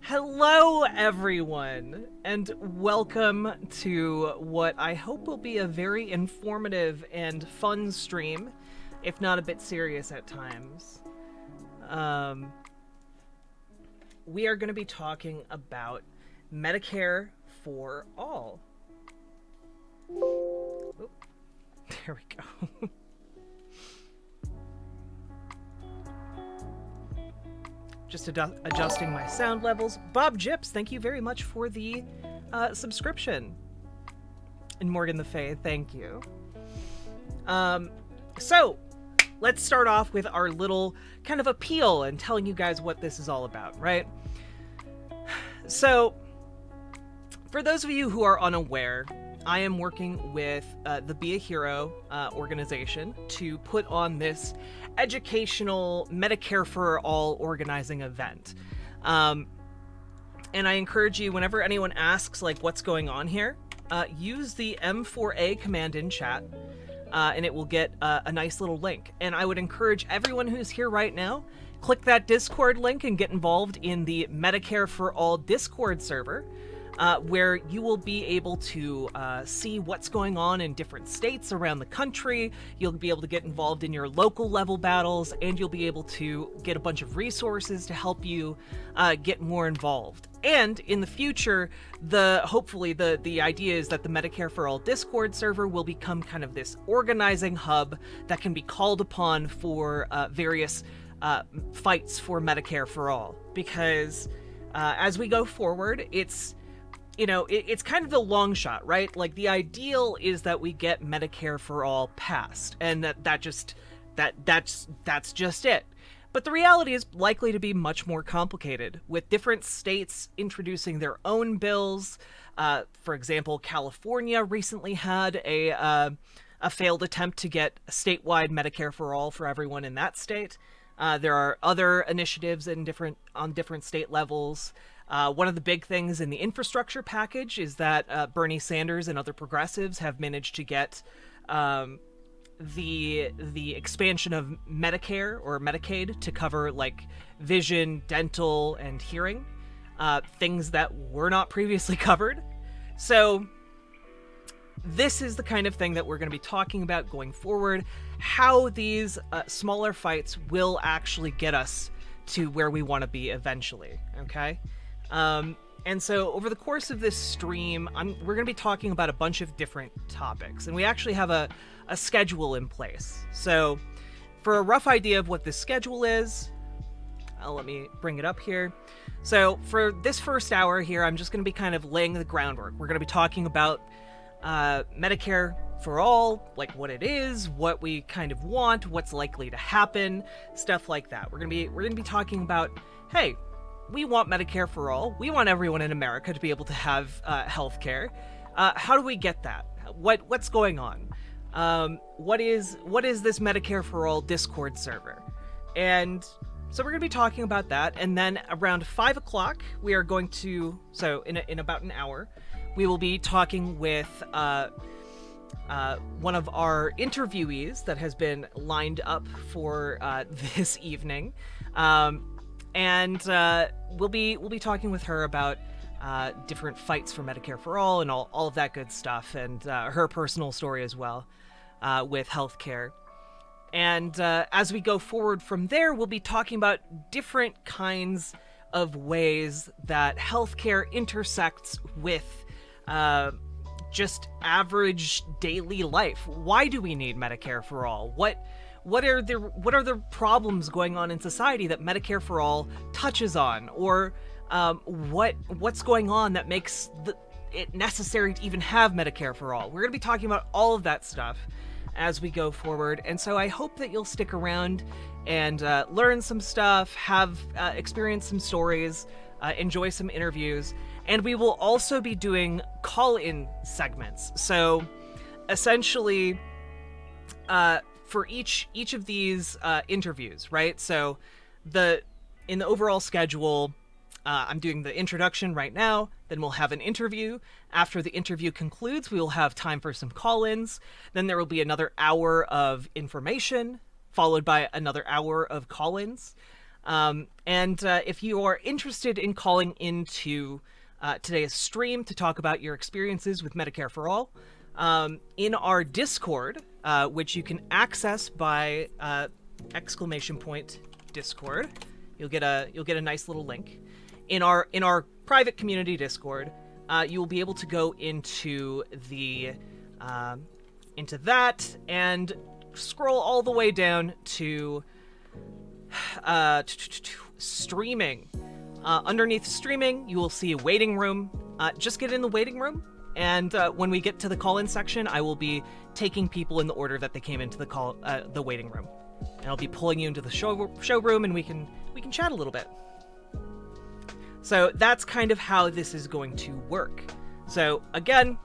Hello, everyone, and welcome to what I hope will be a very informative and fun stream, if not a bit serious at times. Um, we are going to be talking about Medicare for All. Oop, there we go. Just adjusting my sound levels. Bob Jips, thank you very much for the subscription. And Morgan the Fae, thank you. So, let's start off with our little kind of appeal and telling you guys what this is all about, right? So, for those of you who are unaware, I am working with the Be a Hero organization to put on this educational Medicare for All organizing event. And I encourage you, whenever anyone asks, like, what's going on here, use the M4A command in chat, and it will get a nice little link. And I would encourage everyone who's here right now, click that Discord link and get involved in the Medicare for All Discord server, where you will be able to see what's going on in different states around the country. You'll be able to get involved in your local level battles, and you'll be able to get a bunch of resources to help you get more involved. And in the future, hopefully the idea is that the Medicare for All Discord server will become kind of this organizing hub that can be called upon for various fights for Medicare for All. Because as we go forward, it's kind of the long shot, right? Like, the ideal is that we get Medicare for All passed, and that's just it. But the reality is likely to be much more complicated, with different states introducing their own bills. For example, California recently had a failed attempt to get statewide Medicare for All for everyone in that state. There are other initiatives on different state levels. One of the big things in the infrastructure package is that Bernie Sanders and other progressives have managed to get the expansion of Medicare or Medicaid to cover, like, vision, dental, and hearing, things that were not previously covered. So this is the kind of thing that we're going to be talking about going forward, how these smaller fights will actually get us to where we want to be eventually, okay? And so over the course of this stream, we're going to be talking about a bunch of different topics, and we actually have a schedule in place. So for a rough idea of what this schedule is, let me bring it up here. So for this first hour here, I'm just going to be kind of laying the groundwork. We're going to be talking about Medicare for All, like what it is, what we kind of want, what's likely to happen, stuff like that. We're going to be talking about, hey, we want Medicare for All. We want everyone in America to be able to have health care. How do we get that? What's going on? What is this Medicare for All Discord server? And so we're going to be talking about that. And then around 5 o'clock, we are going to, so in about an hour, we will be talking with one of our interviewees that has been lined up for this evening. And we'll be talking with her about different fights for Medicare for All and all of that good stuff, and her personal story as well with healthcare. And as we go forward from there, we'll be talking about different kinds of ways that healthcare intersects with just average daily life. Why do we need Medicare for All? What are the problems going on in society that Medicare for All touches on, or what's going on that makes it necessary to even have Medicare for All? We're going to be talking about all of that stuff as we go forward, and so I hope that you'll stick around and learn some stuff, have experience some stories, enjoy some interviews, and we will also be doing call-in segments. So essentially, for each of these interviews, right? So in the overall schedule, I'm doing the introduction right now, then we'll have an interview. After the interview concludes, we will have time for some call-ins. Then there will be another hour of information, followed by another hour of call-ins. And if you are interested in calling into today's stream to talk about your experiences with Medicare for All, in our Discord, which you can access by !Discord, you'll get a nice little link. In our private community Discord, you will be able to go into that and scroll all the way down to streaming. Underneath streaming, you will see a waiting room. Just get in the waiting room, and when we get to the call-in section, I will be taking people in the order that they came into the waiting room, and I'll be pulling you into the showroom, and we can chat a little bit. So that's kind of how this is going to work. So again,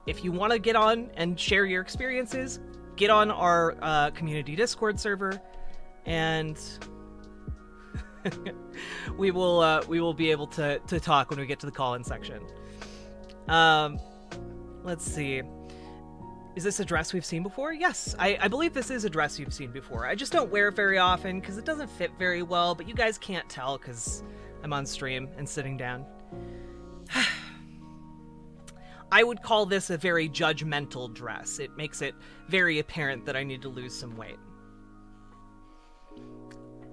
if you want to get on and share your experiences, get on our community Discord server, and we will be able to talk when we get to the call-in section. Let's see. Is this a dress we've seen before? Yes, I believe this is a dress you've seen before. I just don't wear it very often because it doesn't fit very well, but you guys can't tell because I'm on stream and sitting down. I would call this a very judgmental dress. It makes it very apparent that I need to lose some weight.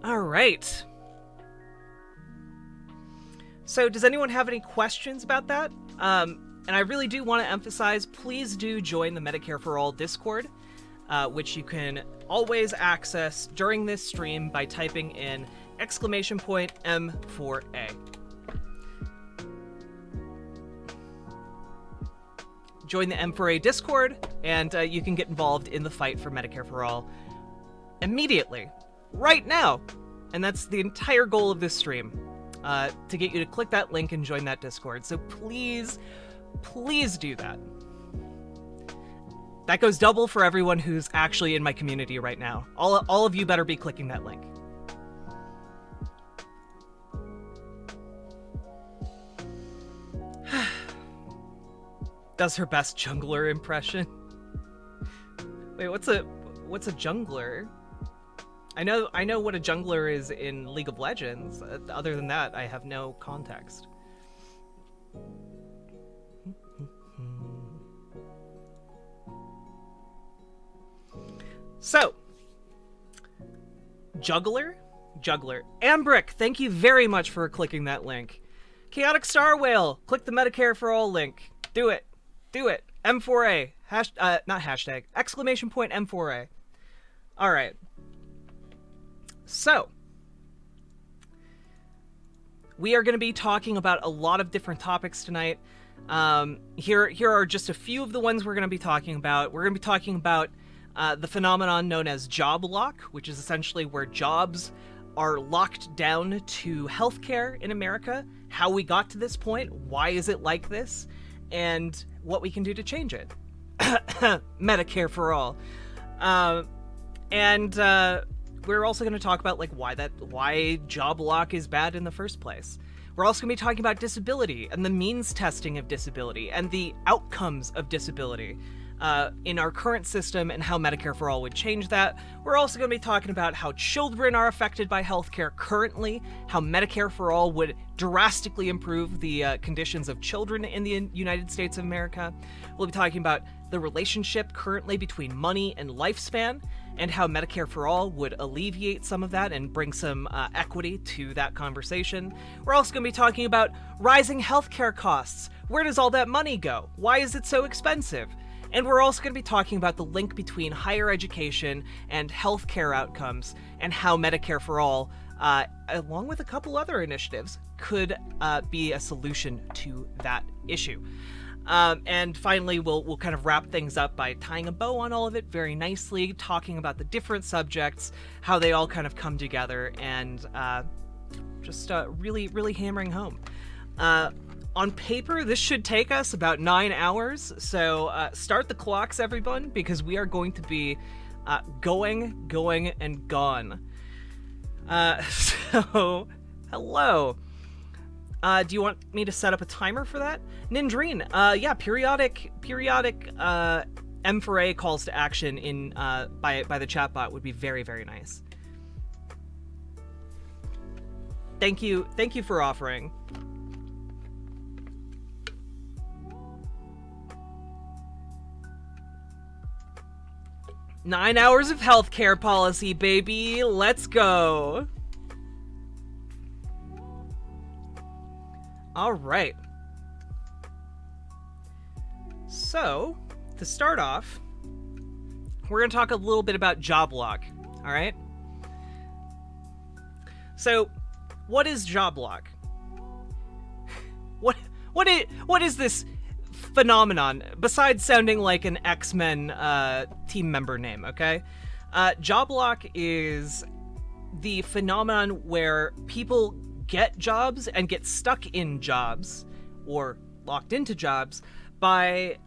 All right. So does anyone have any questions about that? And I really do want to emphasize, please do join the Medicare for All Discord, which you can always access during this stream by typing in !M4A. Join the M4A Discord, and you can get involved in the fight for Medicare for All immediately, right now. And that's the entire goal of this stream, to get you to click that link and join that Discord. So please, please do that. That goes double for everyone who's actually in my community right now. All of you better be clicking that link. Does her best jungler impression. Wait, what's a jungler? I know what a jungler is in League of Legends. Other than that, I have no context. So, juggler. Ambrick, thank you very much for clicking that link. Chaotic Star Whale, click the Medicare for All link. Do it. M4A. Not hashtag. !M4A. All right. So, we are going to be talking about a lot of different topics tonight. Here are just a few of the ones we're going to be talking about. We're going to be talking about the phenomenon known as job lock, which is essentially where jobs are locked down to healthcare in America, how we got to this point, why is it like this, and what we can do to change it. Medicare for All. And we're also going to talk about why job lock is bad in the first place. We're also going to be talking about disability and the means testing of disability and the outcomes of disability in our current system and how Medicare for All would change that. We're also going to be talking about how children are affected by healthcare currently, how Medicare for All would drastically improve the conditions of children in the United States of America. We'll be talking about the relationship currently between money and lifespan, and how Medicare for All would alleviate some of that and bring some equity to that conversation. We're also going to be talking about rising healthcare costs. Where does all that money go? Why is it so expensive? And we're also going to be talking about the link between higher education and healthcare outcomes, and how Medicare for All, along with a couple other initiatives, could be a solution to that issue. And finally, we'll kind of wrap things up by tying a bow on all of it very nicely, talking about the different subjects, how they all kind of come together, and just really, really hammering home. On paper, this should take us about 9 hours, so start the clocks, everyone, because we are going to be going, and gone. So, hello. Do you want me to set up a timer for that? Nindreen, yeah, periodic M4A calls to action in by the chatbot would be very, very nice. Thank you for offering. "9 hours of healthcare policy, baby. Let's go." All right. So, to start off, we're going to talk a little bit about job lock. All right. So, what is job lock? What is this phenomenon besides sounding like an X-Men team member name? Okay, job lock is the phenomenon where people get jobs and get stuck in jobs or locked into jobs by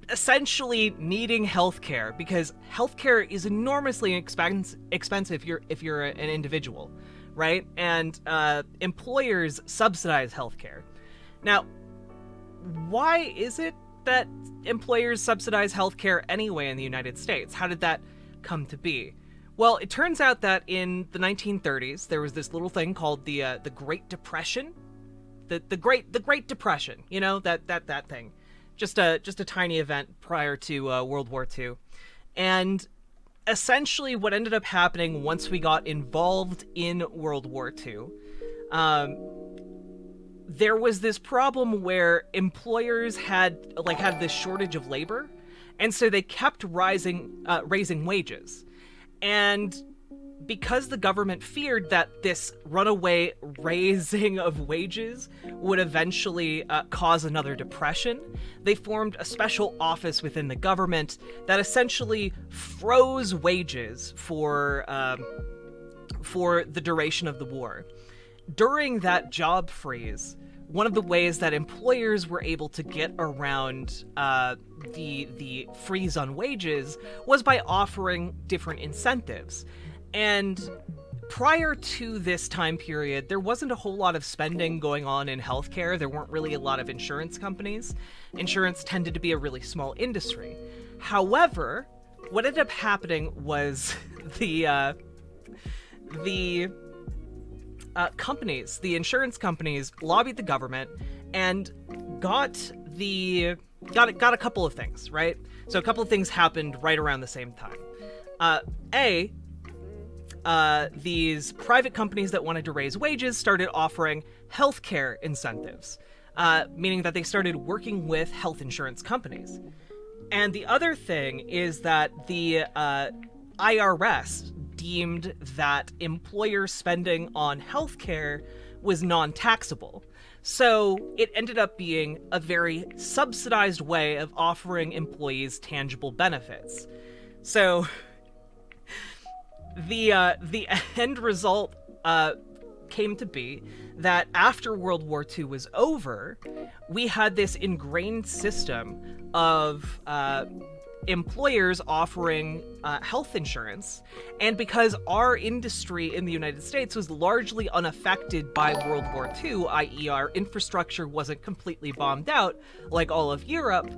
essentially needing healthcare, because healthcare is enormously expensive if you're an individual, right? And employers subsidize healthcare. Now, why is it that employers subsidize healthcare anyway in the United States? How did that come to be? Well, it turns out that in the 1930s there was this little thing called the Great Depression, the Great Depression. You know, that thing, just a tiny event prior to World War II, and essentially what ended up happening once we got involved in World War II. There was this problem where employers had this shortage of labor, and so they kept raising wages. And because the government feared that this runaway raising of wages would eventually cause another depression, they formed a special office within the government that essentially froze wages for the duration of the war. During that job freeze, one of the ways that employers were able to get around the freeze on wages was by offering different incentives. And prior to this time period, there wasn't a whole lot of spending going on in healthcare. There weren't really a lot of insurance companies. Insurance tended to be a really small industry. However, what ended up happening was the insurance companies lobbied the government and got a couple of things, right? So a couple of things happened right around the same time. These private companies that wanted to raise wages started offering healthcare incentives, meaning that they started working with health insurance companies. And the other thing is that the IRS deemed that employer spending on healthcare was non-taxable. So it ended up being a very subsidized way of offering employees tangible benefits. So the end result came to be that after World War II was over, we had this ingrained system of employers offering health insurance, and because our industry in the United States was largely unaffected by World War II, i.e. our infrastructure wasn't completely bombed out like all of Europe,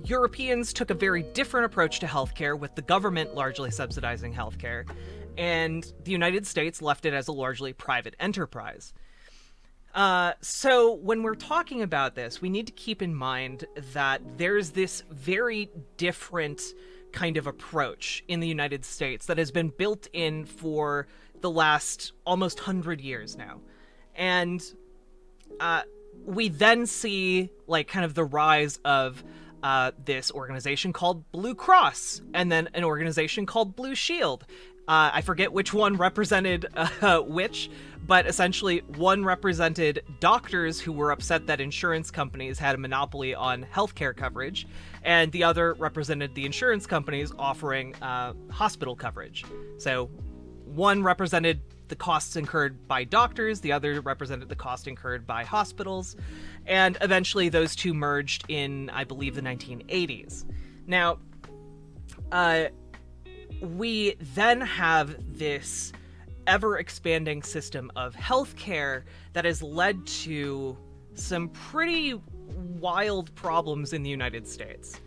Europeans took a very different approach to healthcare, with the government largely subsidizing healthcare, and the United States left it as a largely private enterprise. So when we're talking about this, we need to keep in mind that there's this very different kind of approach in the United States that has been built in for the last almost 100 years now. And we then see like kind of the rise of this organization called Blue Cross, and then an organization called Blue Shield. I forget which one represented which, but essentially one represented doctors who were upset that insurance companies had a monopoly on healthcare coverage, and the other represented the insurance companies offering hospital coverage. So one represented the costs incurred by doctors, the other represented the cost incurred by hospitals, and eventually those two merged in, I believe, the 1980s. Now, we then have this ever-expanding system of healthcare that has led to some pretty wild problems in the United States,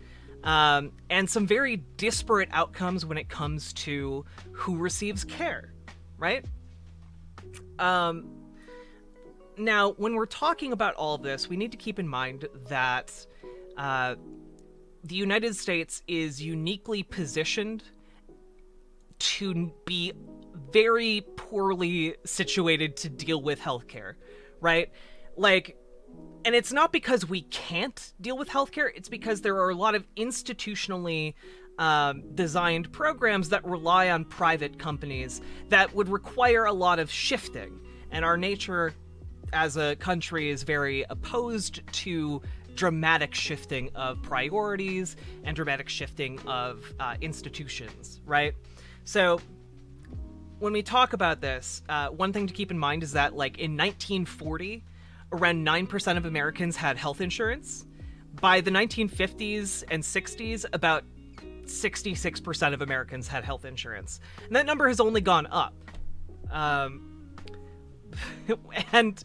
and some very disparate outcomes when it comes to who receives care. right? Now, when we're talking about all of this, we need to keep in mind that the United States is uniquely positioned to be very poorly situated to deal with healthcare, right? Like, and it's not because we can't deal with healthcare, it's because there are a lot of institutionally designed programs that rely on private companies that would require a lot of shifting. And our nature as a country is very opposed to dramatic shifting of priorities and dramatic shifting of institutions, right? So when we talk about this, one thing to keep in mind is that, like, in 1940, around 9% of Americans had health insurance. By the 1950s and 60s, about 66% of Americans had health insurance. And that number has only gone up. And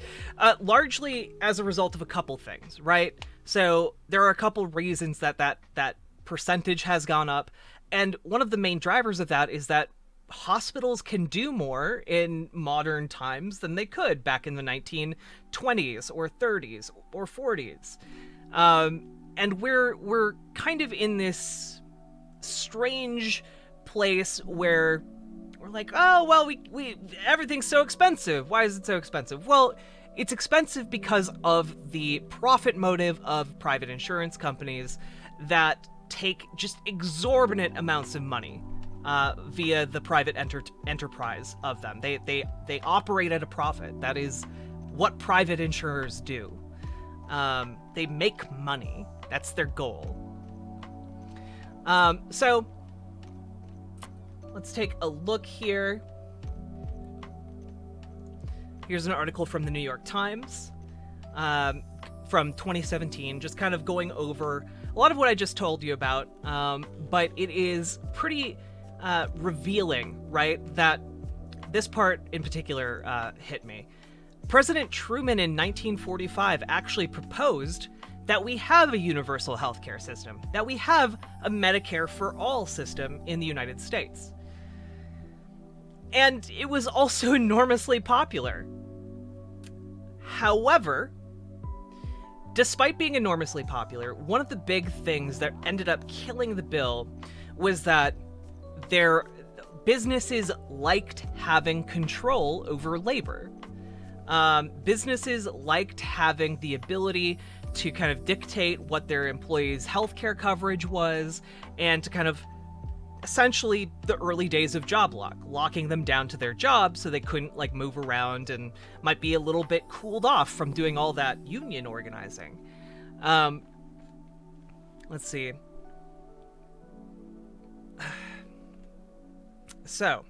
largely as a result of a couple things, right? So there are a couple reasons that percentage has gone up. And one of the main drivers of that is that hospitals can do more in modern times than they could back in the 1920s or 30s or 40s. And we're kind of in this strange place where we're like, oh, well, we everything's so expensive. Why is it so expensive? Well, it's expensive because of the profit motive of private insurance companies that take just exorbitant amounts of money via the private enterprise of them. They operate at a profit. That is what private insurers do. They make money. That's their goal. So let's take a look here. Here's an article from the New York Times from 2017, just kind of going over a lot of what I just told you about, but it is pretty revealing, right? That this part in particular hit me. President Truman in 1945 actually proposed that we have a universal healthcare system, that we have a Medicare for all system in the United States. And it was also enormously popular. However, despite being enormously popular, one of the big things that ended up killing the bill was that their businesses liked having control over labor. Businesses liked having the ability to kind of dictate what their employees' healthcare coverage was, and to kind of essentially the early days of job locking them down to their job so they couldn't like move around and might be a little bit cooled off from doing all that union organizing. Let's see. So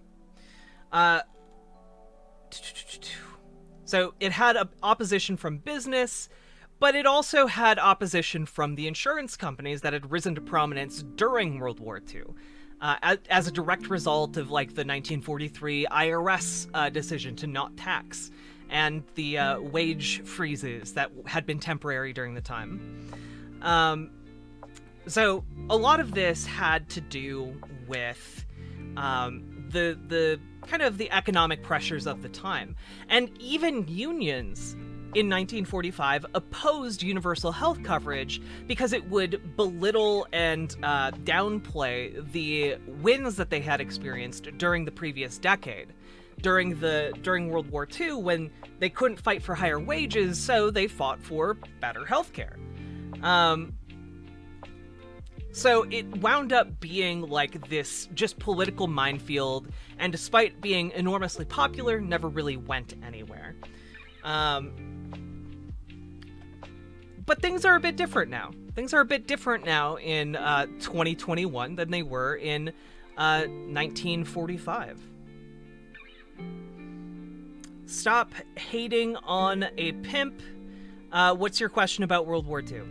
it had opposition from business, but it also had opposition from the insurance companies that had risen to prominence during World War II. As a direct result of like the 1943 IRS decision to not tax and the wage freezes that had been temporary during the time. So a lot of this had to do with the kind of the economic pressures of the time. And even unions in 1945 opposed universal health coverage because it would belittle and downplay the wins that they had experienced during the previous decade, during World War II, when they couldn't fight for higher wages, so they fought for better healthcare. So it wound up being like this just political minefield, and despite being enormously popular, never really went anywhere. But things are a bit different now. Things are a bit different now in 2021 than they were in 1945. Stop hating on a pimp. What's your question about World War II?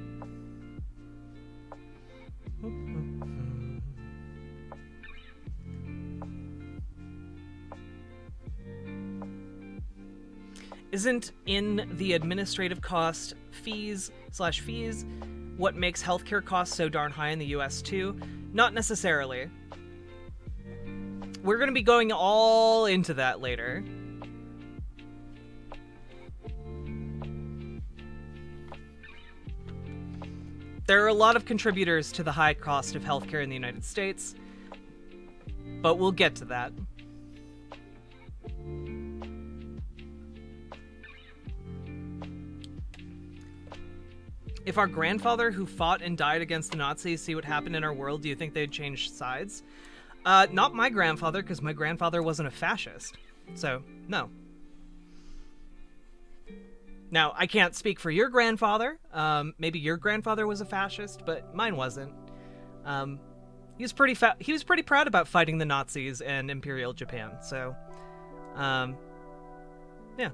Isn't in the administrative cost fees what makes healthcare costs so darn high in the US too? Not necessarily. we're going to be going all into that later. There are a lot of contributors to the high cost of healthcare in the United States, but we'll get to that. If our grandfather who fought and died against the Nazis see what happened in our world, do you think they'd change sides? Not my grandfather, because my grandfather wasn't a fascist. So, no. Now, I can't speak for your grandfather. Maybe your grandfather was a fascist, but mine wasn't. He was pretty proud about fighting the Nazis and Imperial Japan. So, yeah.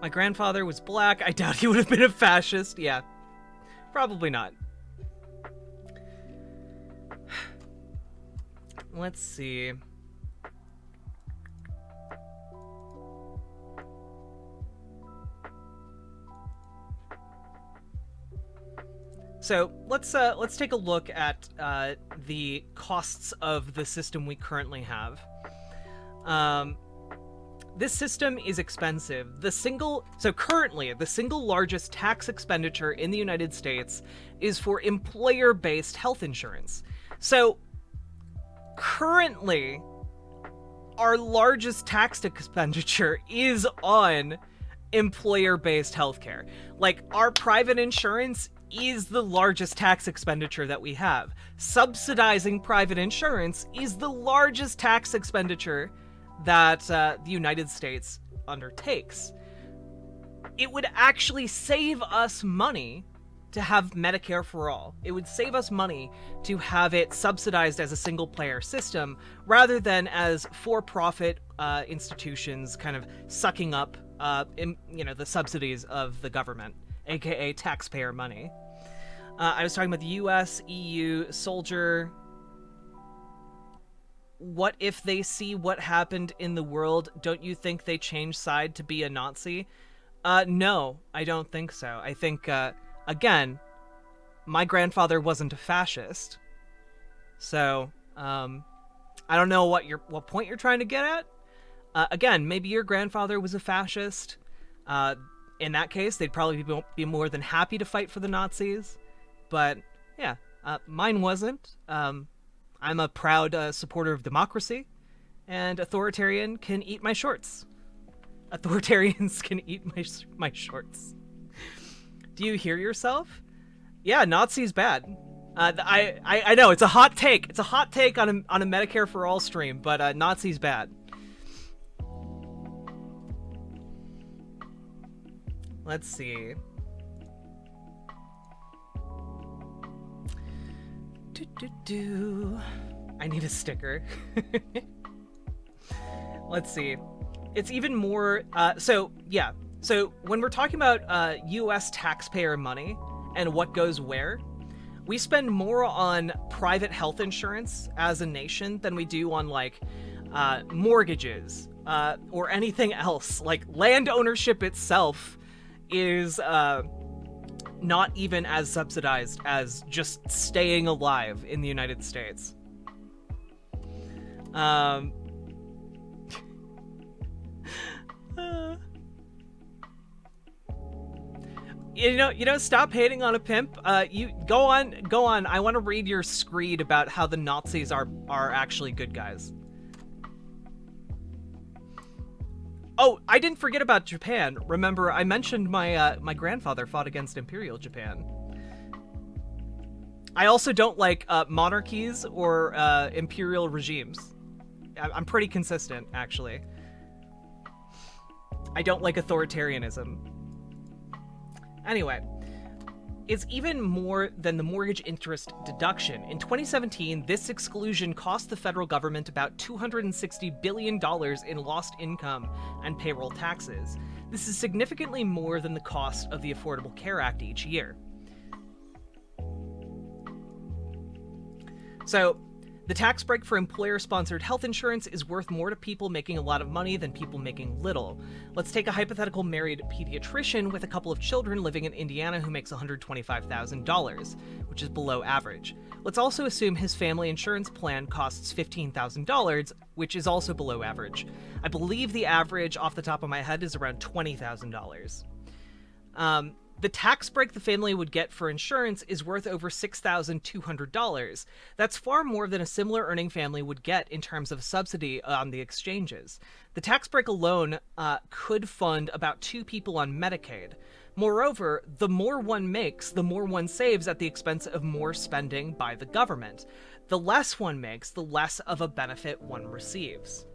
My grandfather was black. I doubt he would have been a fascist. Yeah, probably not. Let's see. So let's take a look at the costs of the system we currently have. This system is expensive. Currently, the single largest tax expenditure in the United States is for employer-based health insurance. So, currently, our largest tax expenditure is on employer-based healthcare. Like, our private insurance is the largest tax expenditure that we have. Subsidizing private insurance is the largest tax expenditure that the United States undertakes. It would actually save us money to have Medicare for all. It would save us money to have it subsidized as a single-player system rather than as for-profit institutions kind of sucking up the subsidies of the government, aka taxpayer money. I was talking about the US, EU, soldier. What if they see what happened in the world? Don't you think they change side to be a Nazi? No, I don't think so. I think, again, my grandfather wasn't a fascist. So, I don't know what point you're trying to get at. Again, maybe your grandfather was a fascist. In that case, they'd probably be more than happy to fight for the Nazis. But, yeah, mine wasn't. I'm a proud supporter of democracy, and authoritarian can eat my shorts. Authoritarians can eat my shorts. Do you hear yourself? Yeah, Nazi's bad. I know, it's a hot take. It's a hot take on a Medicare for All stream, but Nazi's bad. Let's see. I need a sticker. Let's see. It's even more, so when we're talking about US taxpayer money and what goes where, we spend more on private health insurance as a nation than we do on, like, mortgages or anything else. Like, land ownership itself is not even as subsidized as just staying alive in the United States. Stop hating on a pimp. You go on. I want to read your screed about how the Nazis are actually good guys. Oh, I didn't forget about Japan. Remember, I mentioned my grandfather fought against Imperial Japan. I also don't like monarchies or imperial regimes. I'm pretty consistent, actually. I don't like authoritarianism. Anyway, it's even more than the mortgage interest deduction. In 2017, this exclusion cost the federal government about $260 billion in lost income and payroll taxes. This is significantly more than the cost of the Affordable Care Act each year. So, The tax break for employer-sponsored health insurance is worth more to people making a lot of money than people making little. Let's take a hypothetical married pediatrician with a couple of children living in Indiana who makes $125,000, which is below average. Let's also assume his family insurance plan costs $15,000, which is also below average. I believe the average off the top of my head is around $20,000. The tax break the family would get for insurance is worth over $6,200. That's far more than a similar earning family would get in terms of subsidy on the exchanges. The tax break alone could fund about 2 people on Medicaid. Moreover, the more one makes, the more one saves at the expense of more spending by the government. The less one makes, the less of a benefit one receives.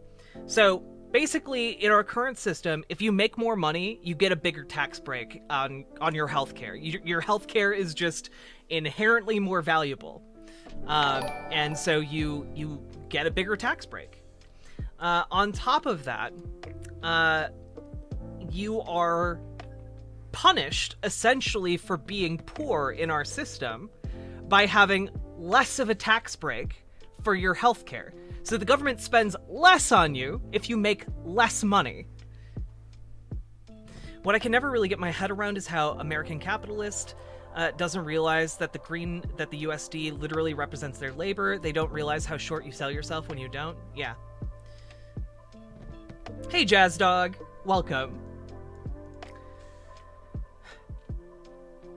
So, basically, in our current system, if you make more money, you get a bigger tax break on your healthcare. Your healthcare is just inherently more valuable, and so you get a bigger tax break. On top of that, you are punished essentially for being poor in our system by having less of a tax break for your healthcare. So the government spends less on you if you make less money. What I can never really get my head around is how American capitalist doesn't realize that the USD literally represents their labor. They don't realize how short you sell yourself when you don't. Yeah. Hey, Jazz Dog. Welcome.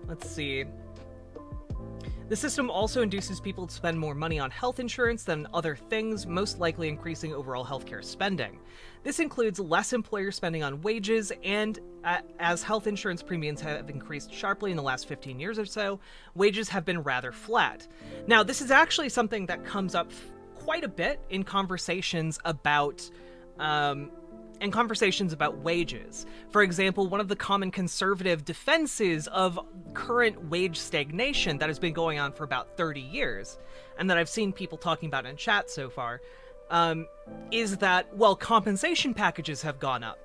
Let's see. The system also induces people to spend more money on health insurance than other things, most likely increasing overall healthcare spending. This includes less employer spending on wages, and as health insurance premiums have increased sharply in the last 15 years or so, wages have been rather flat. Now, this is actually something that comes up quite a bit in conversations about wages. For example, one of the common conservative defenses of current wage stagnation that has been going on for about 30 years, and that I've seen people talking about in chat so far, is that, well, compensation packages have gone up.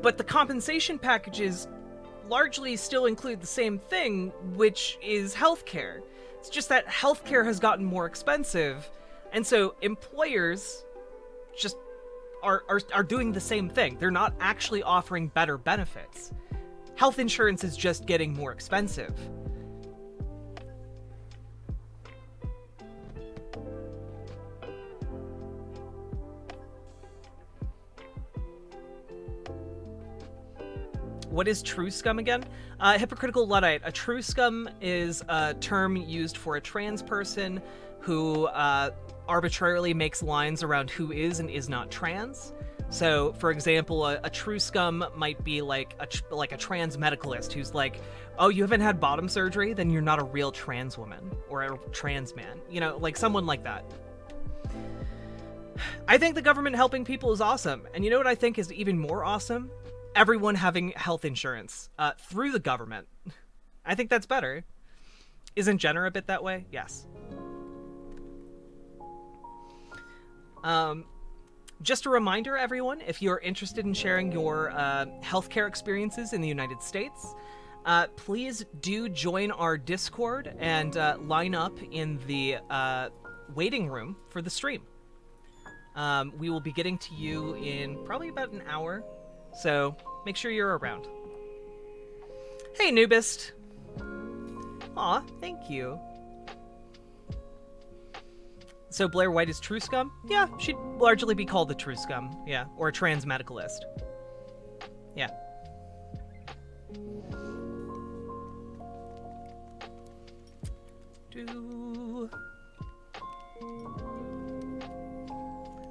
But the compensation packages largely still include the same thing, which is healthcare. It's just that healthcare has gotten more expensive, and so employers just are doing the same thing. They're not actually offering better benefits. Health insurance is just getting more expensive. What is true scum again? Hypocritical Luddite. A true scum is a term used for a trans person who arbitrarily makes lines around who is and is not trans. So, for example, a true scum might be like a trans medicalist who's like, oh, you haven't had bottom surgery? Then you're not a real trans woman or a trans man. You know, like someone like that. I think the government helping people is awesome. And you know what I think is even more awesome? Everyone having health insurance through the government. I think that's better. Isn't Jenner a bit that way? Yes. Just a reminder, everyone, if you're interested in sharing your healthcare experiences in the United States, please do join our Discord and line up in the waiting room for the stream. We will be getting to you in probably about an hour, so make sure you're around. Hey, Nubist. Aw, thank you. So Blair White is true scum? Yeah, she'd largely be called the true scum. Yeah, or a trans medicalist. Yeah.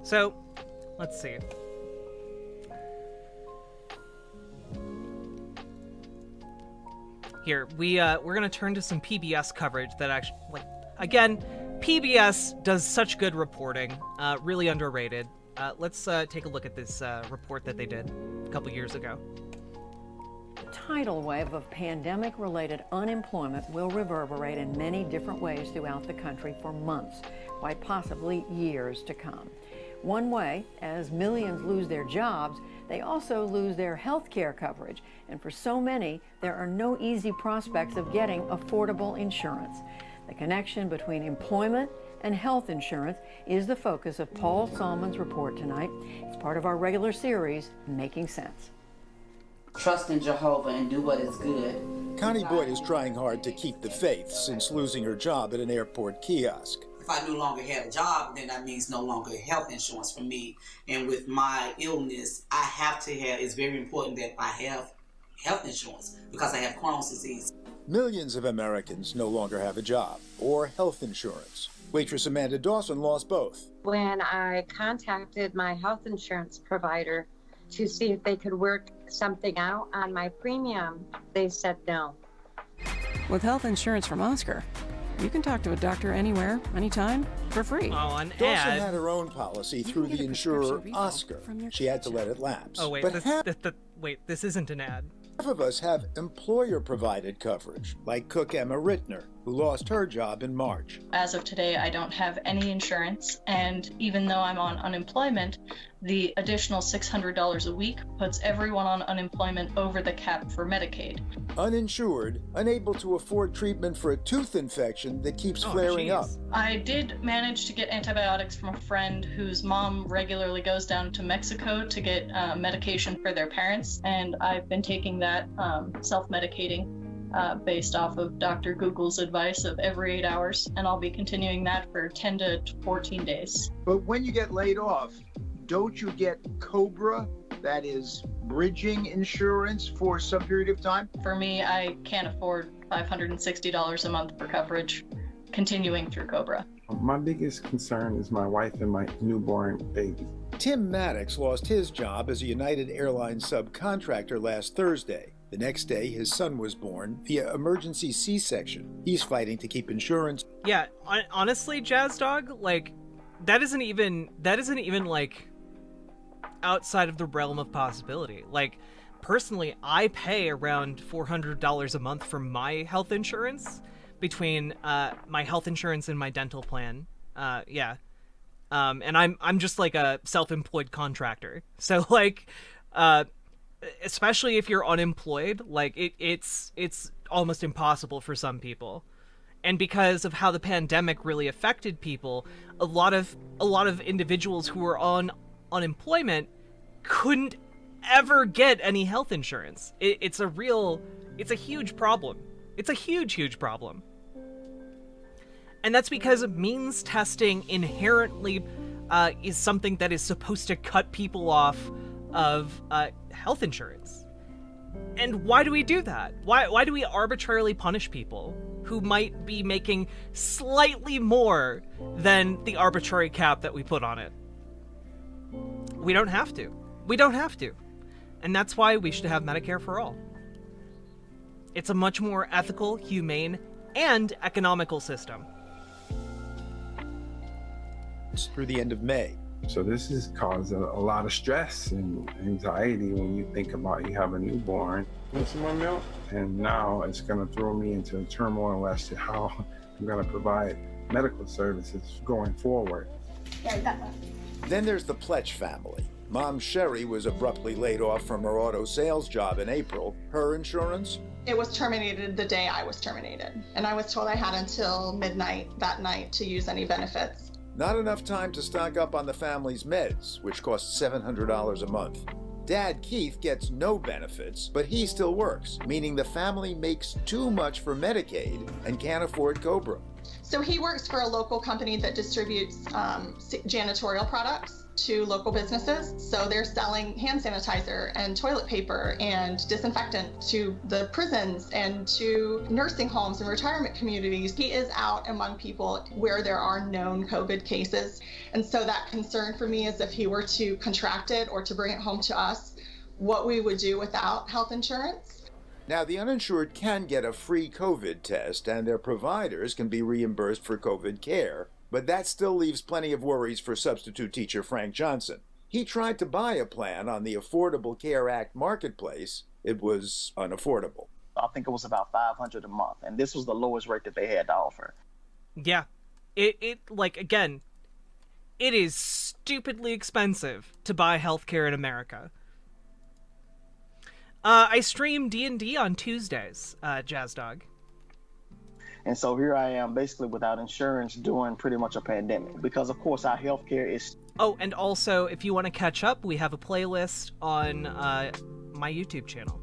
So, let's see. Here, we're gonna turn to some PBS coverage that actually, like, again, PBS does such good reporting, really underrated. Let's take a look at this report that they did a couple years ago. The tidal wave of pandemic-related unemployment will reverberate in many different ways throughout the country for months, quite possibly years to come. One way, as millions lose their jobs, they also lose their health care coverage. And for so many, there are no easy prospects of getting affordable insurance. The connection between employment and health insurance is the focus of Paul Salmon's report tonight. It's part of our regular series, Making Sense. Trust in Jehovah and do what is good. Connie Boyd is trying hard to keep the faith since losing her job at an airport kiosk. If I no longer had a job, then that means no longer health insurance for me. And with my illness, I have to have, it's very important that I have health insurance because I have Crohn's disease. Millions of Americans no longer have a job or health insurance. Waitress Amanda Dawson lost both. When I contacted my health insurance provider to see if they could work something out on my premium, they said no. With health insurance from Oscar, you can talk to a doctor anywhere, anytime, for free. Oh, an Dawson ad. had her own policy through the insurer Oscar. She had to let it lapse. Oh, wait, But wait, this isn't an ad. half of us have employer-provided coverage, like cook Emma Rittner, who lost her job in March. As of today, I don't have any insurance, and even though I'm on unemployment, the additional $600 a week puts everyone on unemployment over the cap for Medicaid. Uninsured, unable to afford treatment for a tooth infection that keeps flaring up. I did manage to get antibiotics from a friend whose mom regularly goes down to Mexico to get medication for their parents, and I've been taking that self-medicating based off of Dr. Google's advice of every 8 hours, and I'll be continuing that for 10 to 14 days. But when you get laid off, don't you get COBRA, that is bridging insurance, for some period of time? For me, I can't afford $560 a month for coverage continuing through COBRA. My biggest concern is my wife and my newborn baby. Tim Maddox lost his job as a United Airlines subcontractor last Thursday. The next day, his son was born via emergency C-section. He's fighting to keep insurance. Yeah, honestly, Jazz Dog, like, that isn't even like outside of the realm of possibility. Like, personally, I pay around $400 a month for my health insurance between my health insurance and my dental plan. And I'm just like a self-employed contractor. So like, especially if you're unemployed, like it's almost impossible for some people. And because of how the pandemic really affected people, a lot of individuals who were on unemployment couldn't ever get any health insurance. It's a huge problem. It's a huge problem. And that's because means testing inherently is something that is supposed to cut people off of health insurance. And why do we do that? Why do we arbitrarily punish people who might be making slightly more than the arbitrary cap that we put on it? We don't have to. We don't have to. And that's why we should have Medicare for all. It's a much more ethical, humane, and economical system. Through the end of May. So this has caused a lot of stress and anxiety when you think about you have a newborn. Want some more milk? And now it's going to throw me into turmoil as to how I'm going to provide medical services going forward. Then there's the Pletch family. Mom Sherry was abruptly laid off from her auto sales job in April. Her insurance? It was terminated the day I was terminated, and I was told I had until midnight that night to use any benefits. Not enough time to stock up on the family's meds, which cost $700 a month. Dad Keith gets no benefits, but he still works, meaning the family makes too much for Medicaid and can't afford COBRA. So he works for a local company that distributes janitorial products to local businesses. So they're selling hand sanitizer and toilet paper and disinfectant to the prisons and to nursing homes and retirement communities. He is out among people where there are known COVID cases. And so that concern for me is if he were to contract it or to bring it home to us, what we would do without health insurance. Now, the uninsured can get a free COVID test, and their providers can be reimbursed for COVID care, but that still leaves plenty of worries for substitute teacher Frank Johnson. He tried to buy a plan on the Affordable Care Act marketplace. It was unaffordable. I think it was about $500 a month, and this was the lowest rate that they had to offer. Yeah. It is stupidly expensive to buy healthcare in America. I stream D&D on Tuesdays, Jazz Dog. And so here I am basically without insurance during pretty much a pandemic because, of course, our healthcare is. Oh, and also, if you want to catch up, we have a playlist on my YouTube channel.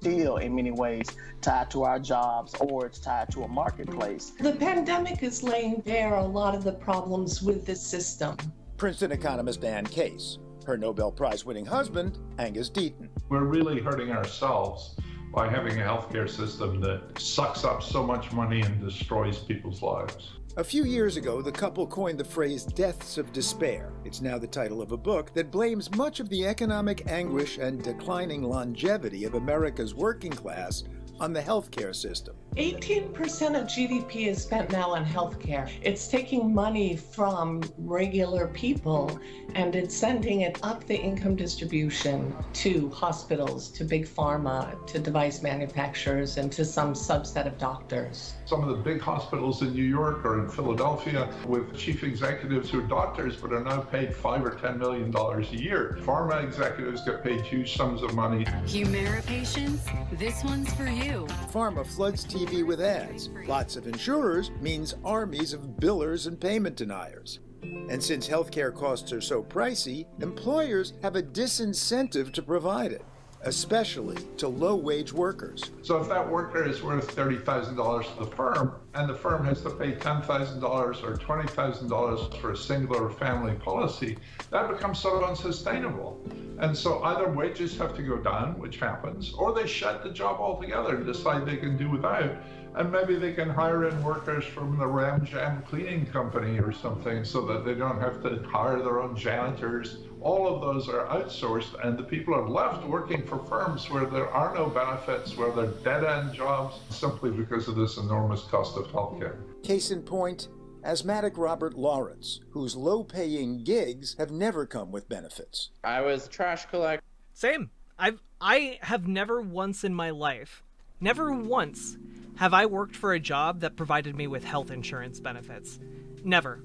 Still, in many ways, tied to our jobs, or it's tied to a marketplace. The pandemic is laying bare a lot of the problems with the system. Princeton economist Ann Case, her Nobel Prize-winning husband, Angus Deaton. We're really hurting ourselves by having a healthcare system that sucks up so much money and destroys people's lives. A few years ago, the couple coined the phrase deaths of despair. It's now the title of a book that blames much of the economic anguish and declining longevity of America's working class on the healthcare system. 18% of GDP is spent now on healthcare. It's taking money from regular people and it's sending it up the income distribution to hospitals, to big pharma, to device manufacturers, and to some subset of doctors. Some of the big hospitals in New York or in Philadelphia with chief executives who are doctors but are now paid $5 or $10 million a year. Pharma executives get paid huge sums of money. Humira patients, this one's for you. Pharma floods TV with ads. Lots of insurers means armies of billers and payment deniers. And since healthcare costs are so pricey, employers have a disincentive to provide it, especially to low-wage workers. So if that worker is worth $30,000 to the firm, and the firm has to pay $10,000 or $20,000 for a single or family policy, that becomes sort of unsustainable. And so either wages have to go down, which happens, or they shut the job altogether and decide they can do without. And maybe they can hire in workers from the Ram Jam cleaning company or something so that they don't have to hire their own janitors. All of those are outsourced, and the people are left working for firms where there are no benefits, where they're dead-end jobs, simply because of this enormous cost of healthcare. Case in point, asthmatic Robert Lawrence, whose low-paying gigs have never come with benefits. I was trash collector. Same. I have never once in my life, never once, have I worked for a job that provided me with health insurance benefits. Never.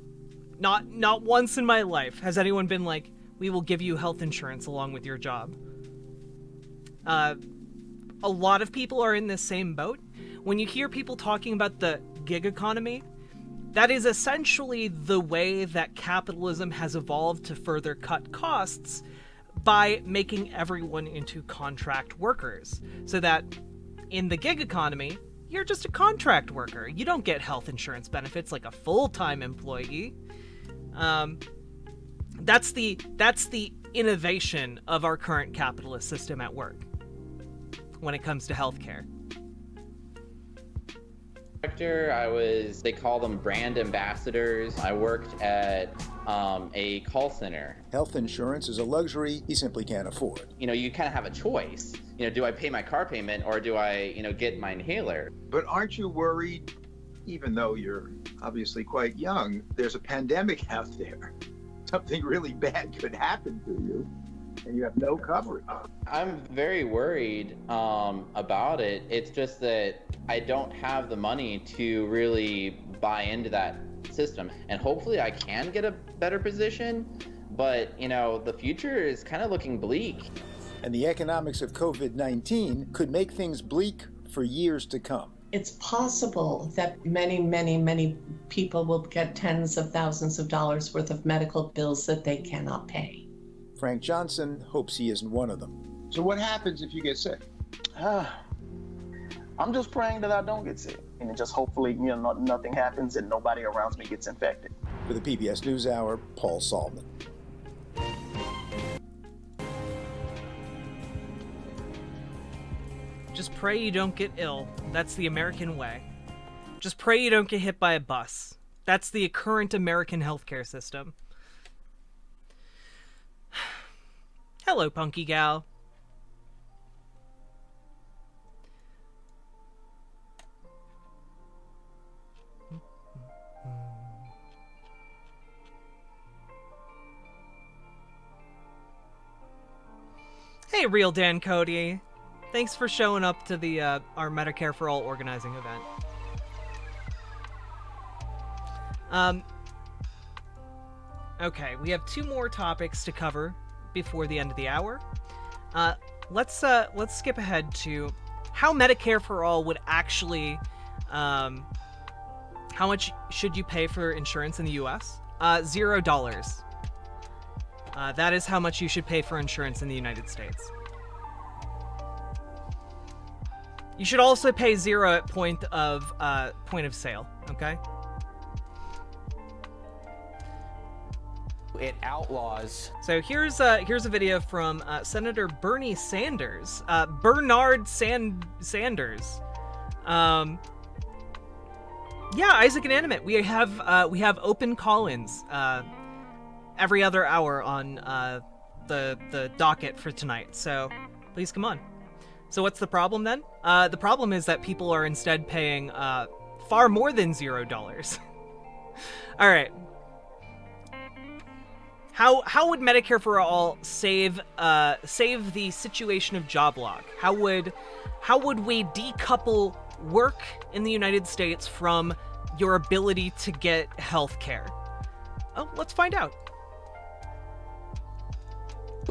Not once in my life has anyone been like, we will give you health insurance along with your job. A lot of people are in this same boat. When you hear people talking about the gig economy, that is essentially the way that capitalism has evolved to further cut costs by making everyone into contract workers. So that in the gig economy, you're just a contract worker. You don't get health insurance benefits like a full-time employee. That's the innovation of our current capitalist system at work when it comes to healthcare. They call them brand ambassadors. I worked at a call center. Health insurance is a luxury he simply can't afford. You kind of have a choice. Do I pay my car payment or do I, get my inhaler? But aren't you worried, even though you're obviously quite young, there's a pandemic out there? Something really bad could happen to you and you have no coverage. I'm very worried about it. It's just that I don't have the money to really buy into that system. And hopefully I can get a better position, but the future is kind of looking bleak. And the economics of COVID-19 could make things bleak for years to come. It's possible that many, many, many people will get tens of thousands of dollars worth of medical bills that they cannot pay. Frank Johnson hopes he isn't one of them. So what happens if you get sick? I'm just praying that I don't get sick. And just hopefully, nothing happens and nobody around me gets infected. For the PBS NewsHour, Paul Salman. Just pray you don't get ill. That's the American way. Just pray you don't get hit by a bus. That's the current American healthcare system. Hello, Punky Gal. Hey, Real Dan Cody. Thanks for showing up to the our Medicare for All organizing event. Okay, we have 2 more topics to cover before the end of the hour. Let's skip ahead to how Medicare for All would actually How much should you pay for insurance in the US? $0. That is how much you should pay for insurance in the United States. You should also pay 0 at point of sale, okay? It outlaws. So here's a video from Senator Bernie Sanders, Bernard Sanders. Yeah, Isaac and Animate. We have open call-ins every other hour on the docket for tonight. So please come on. So what's the problem then? The problem is that people are instead paying far more than $0. All right. How would Medicare for All save the situation of job lock? How would we decouple work in the United States from your ability to get health care? Oh, let's find out.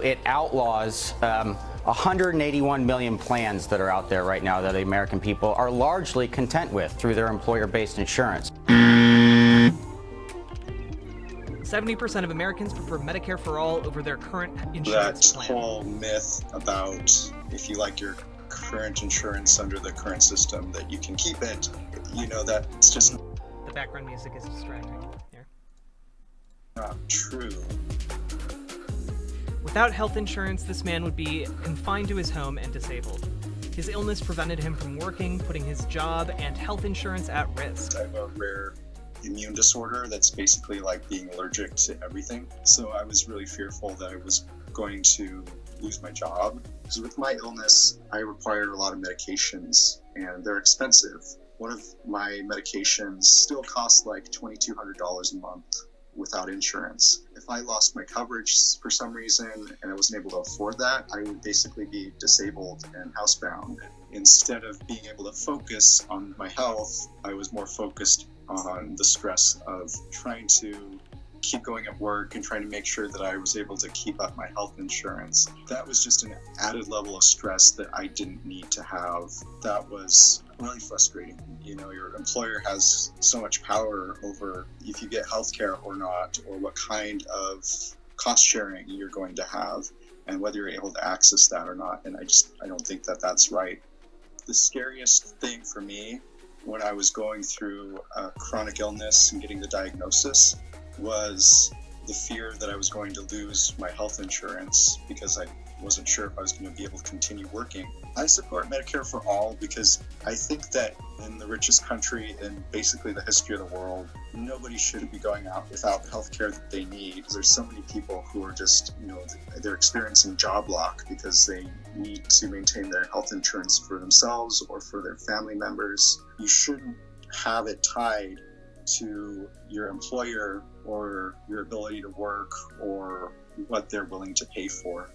It outlaws 181 million plans that are out there right now that the American people are largely content with through their employer-based insurance. 70% of Americans prefer Medicare for All over their current insurance plan. That whole myth about if you like your current insurance under the current system that you can keep it, you know, that's just... The background music is distracting. Here. Not true. Without health insurance, this man would be confined to his home and disabled. His illness prevented him from working, putting his job and health insurance at risk. I have a rare immune disorder that's basically like being allergic to everything. So I was really fearful that I was going to lose my job. Because with my illness, I require a lot of medications and they're expensive. One of my medications still costs like $2,200 a month without insurance. If I lost my coverage for some reason and I wasn't able to afford that, I would basically be disabled and housebound. Instead of being able to focus on my health, I was more focused on the stress of trying to keep going at work and trying to make sure that I was able to keep up my health insurance. That was just an added level of stress that I didn't need to have. That was really frustrating. You know, your employer has so much power over if you get health care or not, or what kind of cost sharing you're going to have, and whether you're able to access that or not. And I don't think that that's right. The scariest thing for me when I was going through a chronic illness and getting the diagnosis was the fear that I was going to lose my health insurance because I wasn't sure if I was going to be able to continue working. I support Medicare for All because I think that in the richest country in basically the history of the world, nobody should be going out without the health care that they need. There's so many people who are just, you know, they're experiencing job lock because they need to maintain their health insurance for themselves or for their family members. You shouldn't have it tied to your employer or your ability to work or what they're willing to pay for.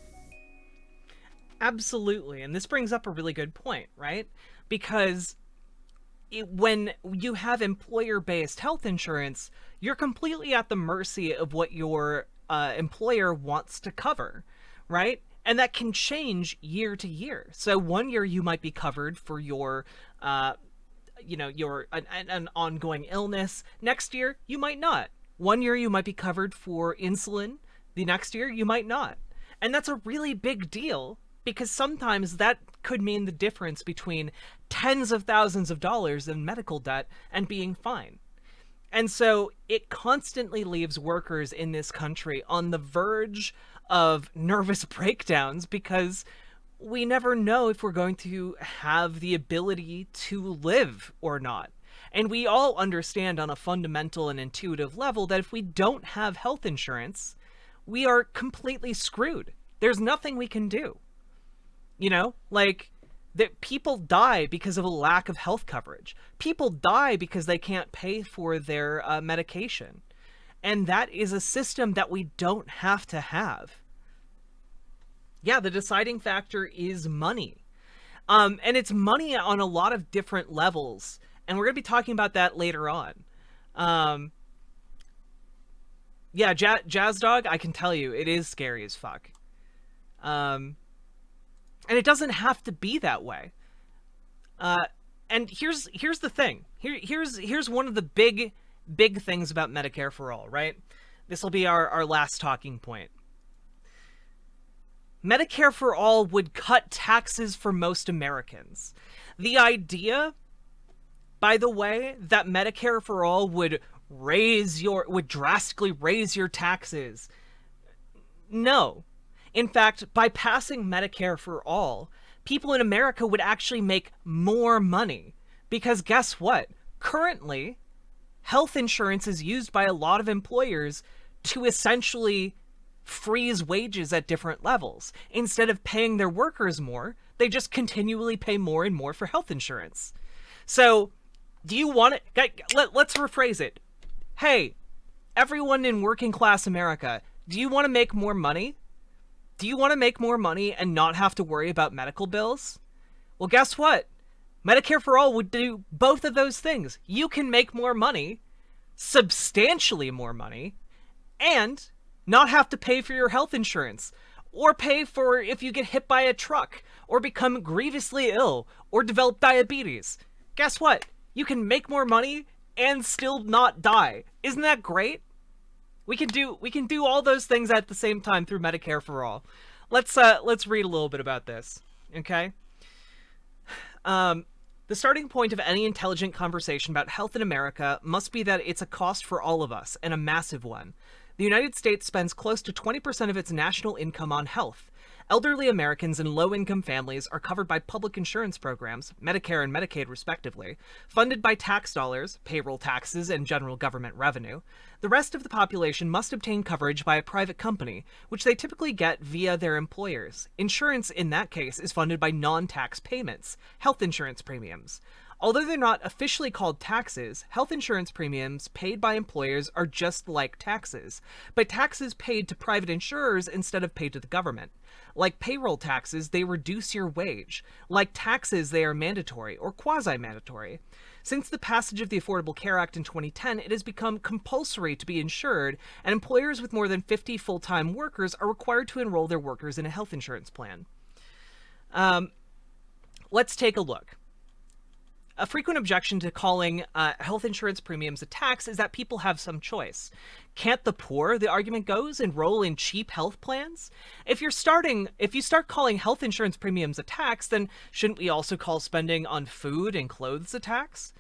Absolutely. And this brings up a really good point, right? Because when you have employer-based health insurance, you're completely at the mercy of what your employer wants to cover, right? And that can change year to year. So one year you might be covered for your an ongoing illness. Next year, you might not. One year, you might be covered for insulin. The next year, you might not. And that's a really big deal because sometimes that could mean the difference between tens of thousands of dollars in medical debt and being fine. And so it constantly leaves workers in this country on the verge of nervous breakdowns because we never know if we're going to have the ability to live or not. And we all understand on a fundamental and intuitive level that if we don't have health insurance, we are completely screwed. There's nothing we can do. You know, like that people die because of a lack of health coverage. People die because they can't pay for their medication. And that is a system that we don't have to have. Yeah, the deciding factor is money. And it's money on a lot of different levels. And we're going to be talking about that later on. Yeah, Jazz Dog, I can tell you, it is scary as fuck. And it doesn't have to be that way. And here's the thing. Here's one of the big things about Medicare for All, right? This will be our last talking point. Medicare for All would cut taxes for most Americans. The idea, by the way, that Medicare for All would drastically raise your taxes. No. In fact, by passing Medicare for All, people in America would actually make more money. Because guess what? Currently, health insurance is used by a lot of employers to essentially freeze wages at different levels. Instead of paying their workers more, they just continually pay more and more for health insurance. So, do you want it? Let's rephrase it. Hey, everyone in working class America, do you want to make more money? Do you want to make more money and not have to worry about medical bills? Well, guess what? Medicare for All would do both of those things. You can make more money, substantially more money, and not have to pay for your health insurance, or pay for if you get hit by a truck, or become grievously ill, or develop diabetes. Guess what? You can make more money and still not die. Isn't that great? We can do all those things at the same time through Medicare for All. Let's read a little bit about this, okay? The starting point of any intelligent conversation about health in America must be that it's a cost for all of us, and a massive one. The United States spends close to 20% of its national income on health. Elderly Americans and low-income families are covered by public insurance programs, Medicare and Medicaid respectively, funded by tax dollars, payroll taxes, and general government revenue. The rest of the population must obtain coverage by a private company, which they typically get via their employers. Insurance, in that case, is funded by non-tax payments, health insurance premiums. Although they're not officially called taxes, health insurance premiums paid by employers are just like taxes, but taxes paid to private insurers instead of paid to the government. Like payroll taxes, they reduce your wage. Like taxes, they are mandatory or quasi-mandatory. Since the passage of the Affordable Care Act in 2010, it has become compulsory to be insured, and employers with more than 50 full-time workers are required to enroll their workers in a health insurance plan. Let's take a look. A frequent objection to calling health insurance premiums a tax is that people have some choice. Can't the poor, the argument goes, enroll in cheap health plans? If you start calling health insurance premiums a tax, then shouldn't we also call spending on food and clothes a tax?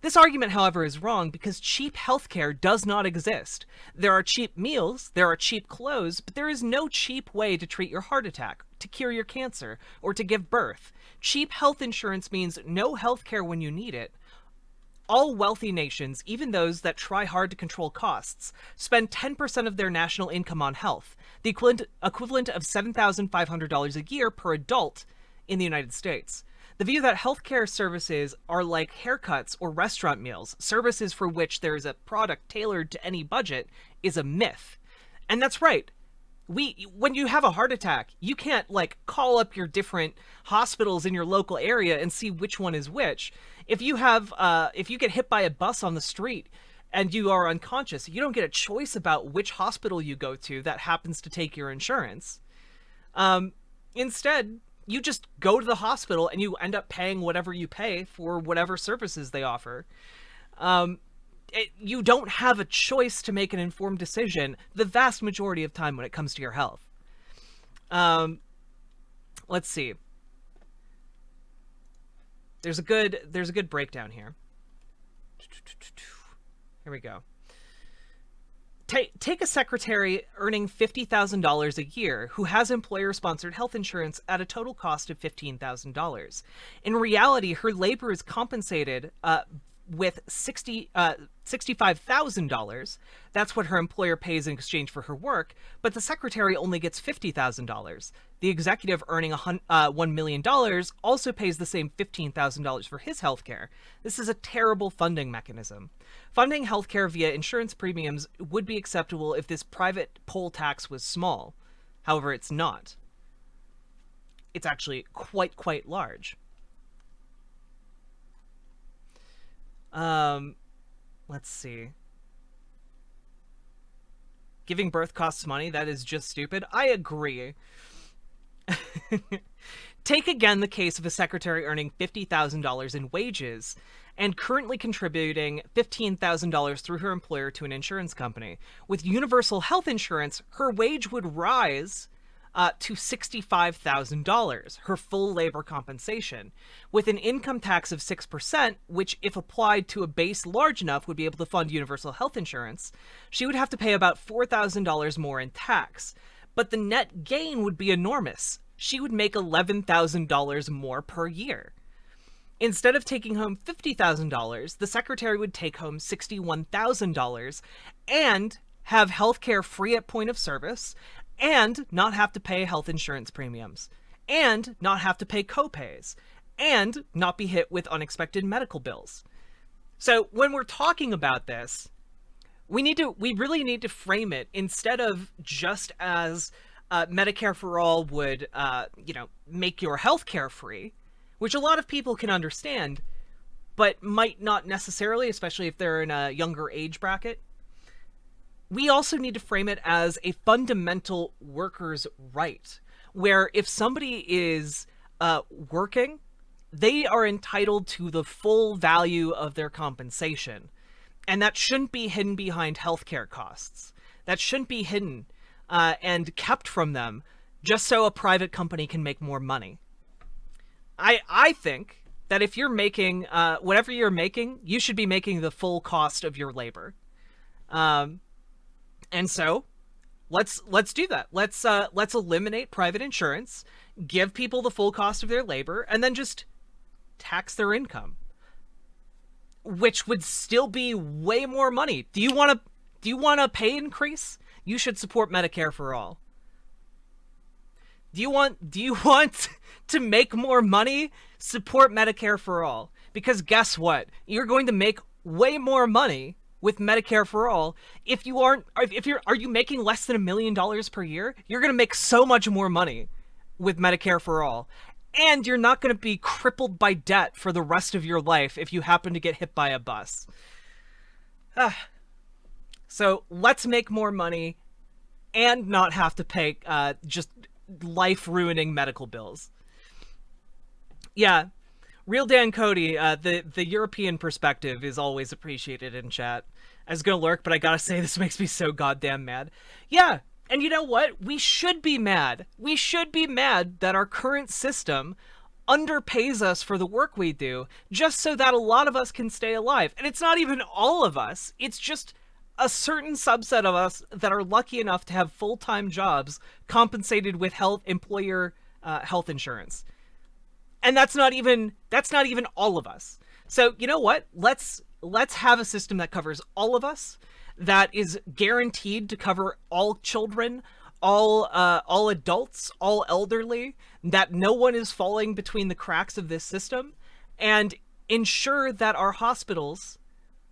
This argument, however, is wrong because cheap healthcare does not exist. There are cheap meals, there are cheap clothes, but there is no cheap way to treat your heart attack, to cure your cancer, or to give birth. Cheap health insurance means no healthcare when you need it. All wealthy nations, even those that try hard to control costs, spend 10% of their national income on health, the equivalent of $7,500 a year per adult in the United States. The view that healthcare services are like haircuts or restaurant meals, services for which there is a product tailored to any budget, is a myth. And that's right. When you have a heart attack, you can't call up your different hospitals in your local area and see which one is which. If you get hit by a bus on the street and you are unconscious, you don't get a choice about which hospital you go to that happens to take your insurance. Instead, you just go to the hospital and you end up paying whatever you pay for whatever services they offer. You don't have a choice to make an informed decision the vast majority of time when it comes to your health. Let's see. There's a good breakdown here. Here we go. Take a secretary earning $50,000 a year who has employer-sponsored health insurance at a total cost of $15,000. In reality, her labor is compensated with $65,000. That's what her employer pays in exchange for her work, but the secretary only gets $50,000. The executive earning $1 million also pays the same $15,000 for his health care. This is a terrible funding mechanism. Funding healthcare via insurance premiums would be acceptable if this private poll tax was small. However, it's not. It's actually quite large. Let's see. Giving birth costs money. That is just stupid. I agree. Take again the case of a secretary earning $50,000 in wages and currently contributing $15,000 through her employer to an insurance company. With universal health insurance, her wage would rise to $65,000, her full labor compensation. With an income tax of 6%, which if applied to a base large enough would be able to fund universal health insurance, she would have to pay about $4,000 more in tax. But the net gain would be enormous. She would make $11,000 more per year. Instead of taking home $50,000, the secretary would take home $61,000 and have healthcare free at point of service, and not have to pay health insurance premiums, and not have to pay copays, and not be hit with unexpected medical bills. So when we're talking about this, we really need to frame it instead of just as Medicare for All would, make your healthcare free, which a lot of people can understand, but might not necessarily, especially if they're in a younger age bracket. We also need to frame it as a fundamental worker's right, where if somebody is working, they are entitled to the full value of their compensation. And that shouldn't be hidden behind healthcare costs. That shouldn't be hidden and kept from them just so a private company can make more money. I think that if you're making whatever you're making, you should be making the full cost of your labor. And so let's do that. Let's eliminate private insurance, give people the full cost of their labor, and then just tax their income, which would still be way more money. Do you want a pay increase? You should support Medicare for All. Do you want to make more money? Support Medicare for All. Because guess what? You're going to make way more money with Medicare for All. Are you making less than $1 million per year? You're going to make so much more money with Medicare for All. And you're not going to be crippled by debt for the rest of your life if you happen to get hit by a bus. So let's make more money and not have to pay just life-ruining medical bills. Yeah, Real Dan Cody, the European perspective is always appreciated in chat. I was gonna lurk, but I gotta say this makes me so goddamn mad. Yeah, and you know what? We should be mad. We should be mad that our current system underpays us for the work we do, just so that a lot of us can stay alive. And it's not even all of us. It's just a certain subset of us that are lucky enough to have full-time jobs compensated with employer health insurance. And that's not even all of us. So you know what? Let's have a system that covers all of us, that is guaranteed to cover all children, all adults, all elderly, that no one is falling between the cracks of this system, and ensure that our hospitals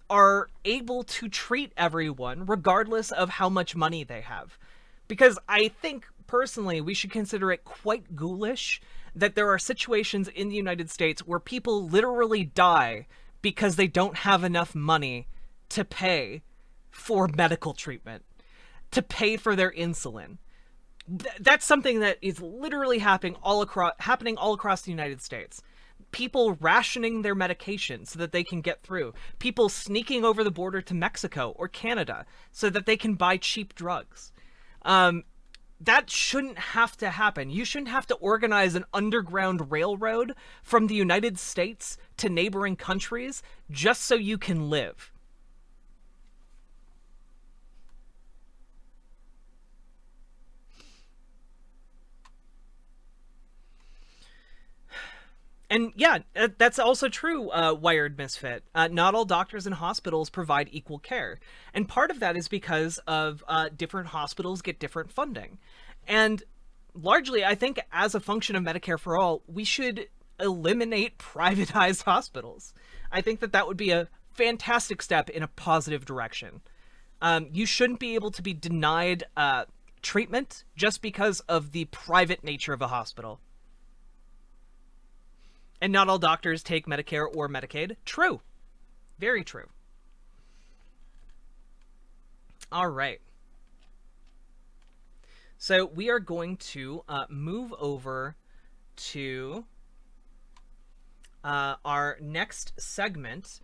are able to treat everyone regardless of how much money they have. Because I think, personally, we should consider it quite ghoulish that there are situations in the United States where people literally die because they don't have enough money to pay for medical treatment, to pay for their insulin. That's something that is literally happening all across the United States. People rationing their medication so that they can get through. People sneaking over the border to Mexico or Canada so that they can buy cheap drugs. That shouldn't have to happen. You shouldn't have to organize an underground railroad from the United States to neighboring countries just so you can live. And yeah, that's also true, Wired Misfit. Not all doctors and hospitals provide equal care. And part of that is because of different hospitals get different funding. And largely, I think as a function of Medicare for All, we should eliminate privatized hospitals. I think that would be a fantastic step in a positive direction. You shouldn't be able to be denied treatment just because of the private nature of a hospital. And not all doctors take Medicare or Medicaid. True. Very true. All right. So we are going to move over to our next segment.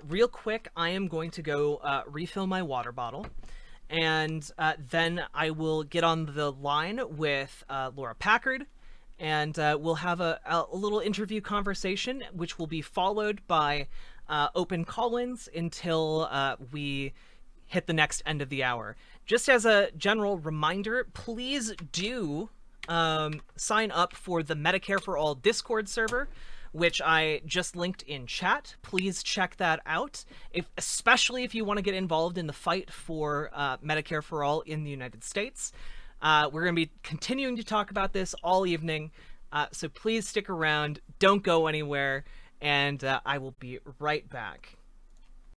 Real quick, I am going to go refill my water bottle, and then I will get on the line with Laura Packard, and we'll have a little interview conversation, which will be followed by open call-ins until we hit the next end of the hour. Just as a general reminder, please do sign up for the Medicare for All Discord server, which I just linked in chat. Please check that out, especially if you want to get involved in the fight for Medicare for All in the United States. We're going to be continuing to talk about this all evening, so please stick around, don't go anywhere, and I will be right back.